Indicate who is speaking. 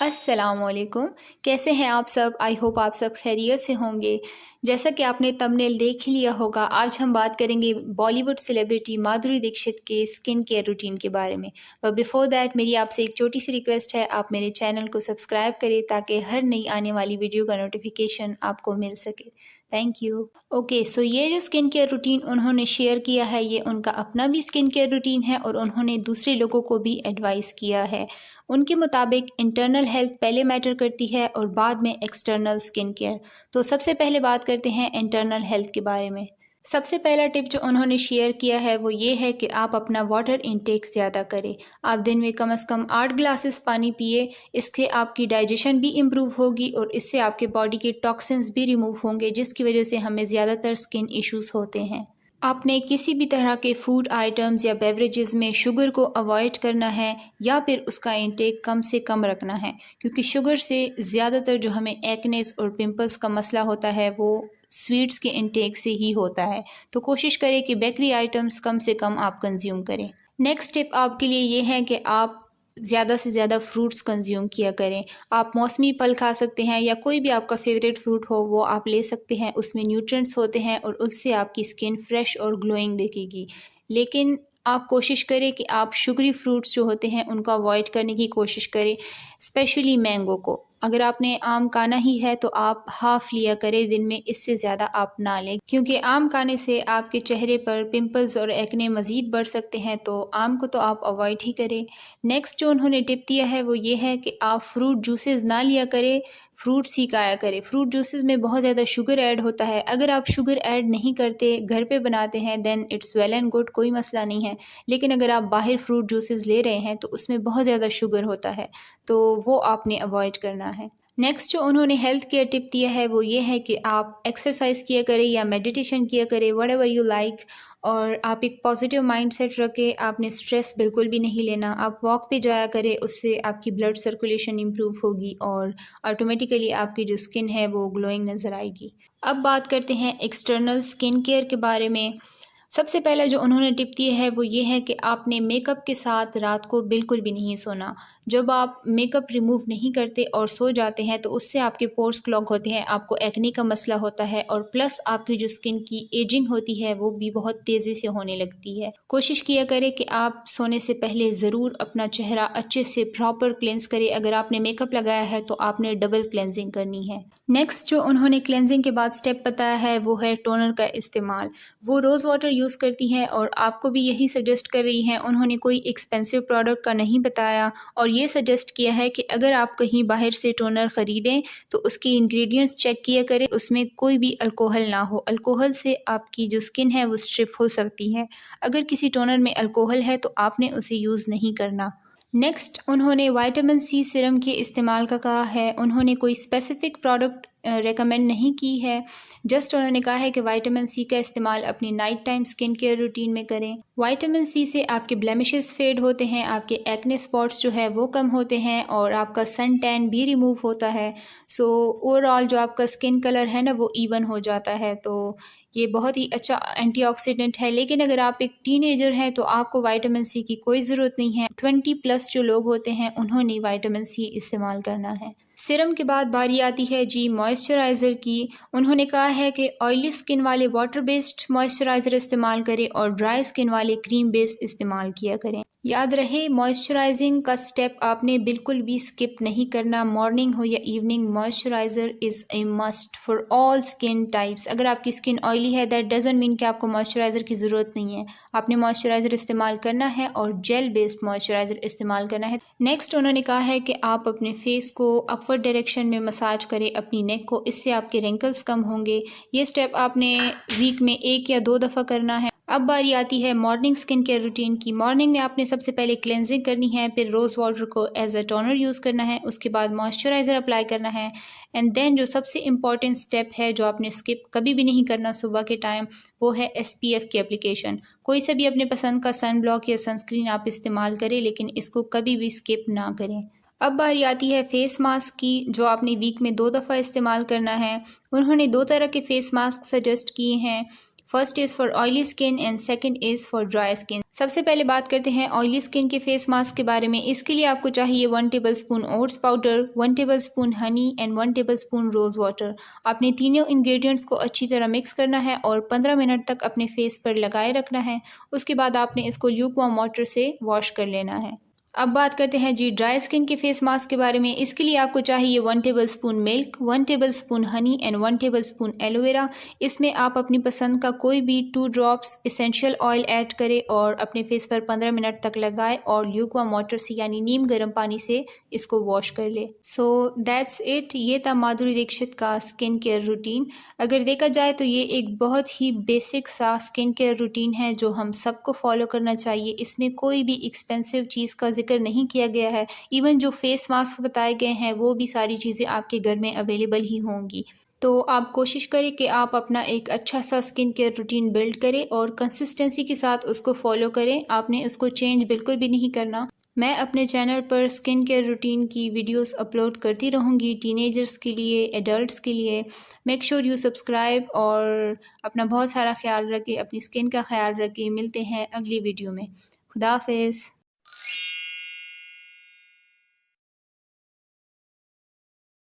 Speaker 1: अस्सलामुअलैकुम। कैसे हैं आप सब? आई होप आप सब खैरियत से होंगे। जैसा कि आपने थंबनेल देख ही लिया होगा, आज हम बात करेंगे बॉलीवुड सेलिब्रिटी माधुरी दीक्षित के स्किन केयर रूटीन के बारे में। पर बिफोर दैट मेरी आपसे एक छोटी सी रिक्वेस्ट है, आप मेरे चैनल को सब्सक्राइब करें ताकि हर नई आने वाली वीडियो का नोटिफिकेशन आपको मिल सके। Thank you. ओके, सो ये जो स्किन केयर रूटीन उन्होंने शेयर किया है, ये उनका अपना भी स्किन केयर रूटीन है और उन्होंने दूसरे लोगों को भी एडवाइस किया है। उनके मुताबिक इंटरनल हेल्थ पहले मैटर करती है और बाद में एक्सटर्नल स्किन केयर। तो सबसे पहले बात करते हैं इंटरनल हेल्थ के बारे में। सबसे पहला टिप जो उन्होंने शेयर किया है वो ये है कि आप अपना वाटर इनटेक ज़्यादा करें। आप दिन में कम से कम 8 ग्लासेस पानी पिए। इससे आपकी डाइजेशन भी इम्प्रूव होगी और इससे आपके बॉडी के टॉक्सिन्स भी रिमूव होंगे, जिसकी वजह से हमें ज़्यादातर स्किन इश्यूज होते हैं। आपने किसी भी तरह के फूड आइटम्स या बेवरेजेस में शुगर को अवॉइड करना है या फिर उसका इंटेक कम से कम रखना है, क्योंकि शुगर से ज़्यादातर जो हमें एक्नेस और पिंपल्स का मसला होता है वो स्वीट्स के इंटेक से ही होता है। तो कोशिश करें कि बेकरी आइटम्स कम से कम आप कंज्यूम करें। नेक्स्ट टिप आपके लिए ये है कि आप ज़्यादा से ज़्यादा फ्रूट्स कंज्यूम किया करें। आप मौसमी फल खा सकते हैं या कोई भी आपका फेवरेट फ्रूट हो वो आप ले सकते हैं। उसमें न्यूट्रिएंट्स होते हैं और उससे आपकी स्किन फ्रेश और ग्लोइंग दिखेगी। लेकिन आप कोशिश करें कि आप शुगरी फ्रूट्स जो होते हैं उनको अवॉइड करने की कोशिश करें, स्पेशली मैंगो को। अगर आपने आम खाना ही है तो आप हाफ़ लिया करें दिन में, इससे ज़्यादा आप ना लें, क्योंकि आम खाने से आपके चेहरे पर पिंपल्स और एक्ने मज़ीद बढ़ सकते हैं। तो आम को तो आप अवॉइड ही करें। नेक्स्ट जो उन्होंने टिप दिया है वो ये है कि आप फ्रूट जूसेस ना लिया करें, फ्रूट्स ही खाया करें। फ्रूट जूसेस में बहुत ज़्यादा शुगर ऐड होता है। अगर आप शुगर ऐड नहीं करते, घर पे बनाते हैं, then it's well and good, कोई मसला नहीं है। लेकिन अगर आप बाहर फ्रूट जूसेस ले रहे हैं तो उसमें बहुत ज़्यादा शुगर होता है, तो वो आपने अवॉइड करना है। नेक्स्ट जो उन्होंने हेल्थ केयर टिप दिया है वो ये है कि आप एक्सरसाइज किया करें या मेडिटेशन किया करें, व्हाटएवर यू लाइक, और आप एक पॉजिटिव माइंडसेट रखें। आपने स्ट्रेस बिल्कुल भी नहीं लेना। आप वॉक पे जाया करें, उससे आपकी ब्लड सर्कुलेशन इम्प्रूव होगी और ऑटोमेटिकली आपकी जो स्किन है वो ग्लोइंग नज़र आएगी। अब बात करते हैं एक्सटर्नल स्किन केयर के बारे में। सबसे पहले जो उन्होंने टिप दी है वो ये है कि आपने मेकअप के साथ रात को बिल्कुल भी नहीं सोना। जब आप मेकअप रिमूव नहीं करते और सो जाते हैं तो उससे आपके पोर्स क्लॉग होते हैं, आपको एक्ने का मसला होता है और प्लस आपकी जो स्किन की एजिंग होती है वो भी बहुत तेज़ी से होने लगती है। कोशिश किया करें कि आप सोने से पहले ज़रूर अपना चेहरा अच्छे से प्रॉपर क्लेंस करें। अगर आपने मेकअप लगाया है तो आपने डबल क्लेंजिंग करनी है। नेक्स्ट जो उन्होंने क्लेंजिंग के बाद स्टेप बताया है वो है टोनर का इस्तेमाल। वो रोज़ वाटर यूज़ करती हैं और आपको भी यही सजेस्ट कर रही हैं। उन्होंने कोई एक्सपेंसिव प्रोडक्ट का नहीं बताया और ये सजेस्ट किया है कि अगर आप कहीं बाहर से टोनर ख़रीदें तो उसकी इंग्रेडिएंट्स चेक किया करें, उसमें कोई भी अल्कोहल ना हो। अल्कोहल से आपकी जो स्किन है वो स्ट्रिप हो सकती है। अगर किसी टोनर में अल्कोहल है तो आपने उसे यूज़ नहीं करना। नेक्स्ट उन्होंने विटामिन सी सीरम के इस्तेमाल का कहा है। उन्होंने कोई स्पेसिफ़िक प्रोडक्ट रेकमेंड नहीं की है। जस्ट उन्होंने कहा है कि विटामिन सी का इस्तेमाल अपनी night time skin care routine में करें। विटामिन सी से आपके ब्लेमिशेस फेड होते हैं, आपके एक्ने स्पॉट्स जो है वो कम होते हैं और आपका सन टैन भी रिमूव होता है। सो ओवरऑल जो आपका स्किन कलर है ना वो इवन हो जाता है। तो ये बहुत ही अच्छा एंटीऑक्सीडेंट है। लेकिन अगर आप एक टीनेजर हैं तो आपको विटामिन सी की कोई ज़रूरत नहीं है। 20 प्लस जो लोग होते हैं उन्होंने विटामिन सी इस्तेमाल करना है। सीरम के बाद बारी आती है जी मॉइस्चराइज़र की। उन्होंने कहा है कि ऑयली स्किन वाले वाटर बेस्ड मॉइस्चराइज़र इस्तेमाल करें और ड्राई स्किन वाले क्रीम बेस्ड इस्तेमाल किया करें। याद रहे, मॉइस्चराइजिंग का स्टेप आपने बिल्कुल भी स्किप नहीं करना। मॉर्निंग हो या evening, moisturiser is a must for all skin types. अगर आपकी स्किन ऑयली है दैट डजंट मीन कि आपको मॉइस्चराइज़र की ज़रूरत नहीं है। आपने मॉइस्चराइज़र इस्तेमाल करना है और जेल बेस्ड मॉइस्चराइज़र इस्तेमाल करना है। नेक्स्ट उन्होंने कहा है कि आप अपने फेस को अपवर्ड डायरेक्शन में मसाज करें, अपनी नेक को, इससे आपके रिंकल्स कम होंगे। ये स्टेप आपने वीक में 1 या 2 दफ़ा करना है। अब बारी आती है मॉर्निंग स्किन केयर रूटीन की। मॉर्निंग में आपने सबसे पहले क्लेंजिंग करनी है, फिर रोज़ वाटर को एज अ टोनर यूज़ करना है, उसके बाद मॉइस्चराइज़र अप्लाई करना है एंड देन जो सबसे इम्पॉर्टेंट स्टेप है जो आपने स्किप कभी भी नहीं करना सुबह के टाइम, वो है SPF की एप्लीकेशन। कोई से भी अपने पसंद का सन ब्लॉक या सनस्क्रीन आप इस्तेमाल करें, लेकिन इसको कभी भी स्किप ना करें। अब बारी आती है फेस मास्क की, जो आपने वीक में 2 दफ़ा इस्तेमाल करना है। उन्होंने 2 तरह के फेस मास्क सजेस्ट किए हैं। First is for oily skin and second is for dry skin. सबसे पहले बात करते हैं ऑयली स्किन के फेस मास्क के बारे में। इसके लिए आपको चाहिए 1 tablespoon oats powder, 1 tablespoon honey and 1 tablespoon rose water. आपने तीनों इंग्रेडिएंट्स को अच्छी तरह मिक्स करना है और 15 मिनट तक अपने फेस पर लगाए रखना है। उसके बाद आपने इसको ल्यूकवार्म वाटर से वॉश कर लेना है। अब बात करते हैं जी ड्राई स्किन के फेस मास्क के बारे में। इसके लिए आपको चाहिए 1 tablespoon milk, 1 tablespoon honey and 1 tablespoon aloe vera. इसमें आप अपनी पसंद का कोई भी 2 ड्रॉप्स एसेंशियल ऑयल ऐड करें और अपने फेस पर 15 मिनट तक लगाएं और ल्यूकवार्म वाटर से यानी नीम गर्म पानी से इसको वॉश कर ले। So that's it. ये था माधुरी दीक्षित का स्किन केयर रूटीन। अगर देखा जाए तो ये एक बहुत ही बेसिक सा स्किन केयर रूटीन है जो हम सबको फॉलो करना चाहिए। इसमें कोई भी एक्सपेंसिव चीज़ का जिक्र नहीं किया गया है। इवन जो फेस मास्क बताए गए हैं वो भी सारी चीज़ें आपके घर में अवेलेबल ही होंगी। तो आप कोशिश करें कि आप अपना एक अच्छा सा स्किन केयर रूटीन बिल्ड करें और कंसिस्टेंसी के साथ उसको फॉलो करें। आपने उसको चेंज बिल्कुल भी नहीं करना। मैं अपने चैनल पर स्किन केयर रूटीन की वीडियोस अपलोड करती रहूँगी, टीनेजर्स के लिए, एडल्ट्स के लिए। मेक श्योर यू सब्सक्राइब और अपना बहुत सारा ख्याल रखें, अपनी स्किन का ख्याल रखें। मिलते हैं अगली वीडियो में। खुदा हाफिज़।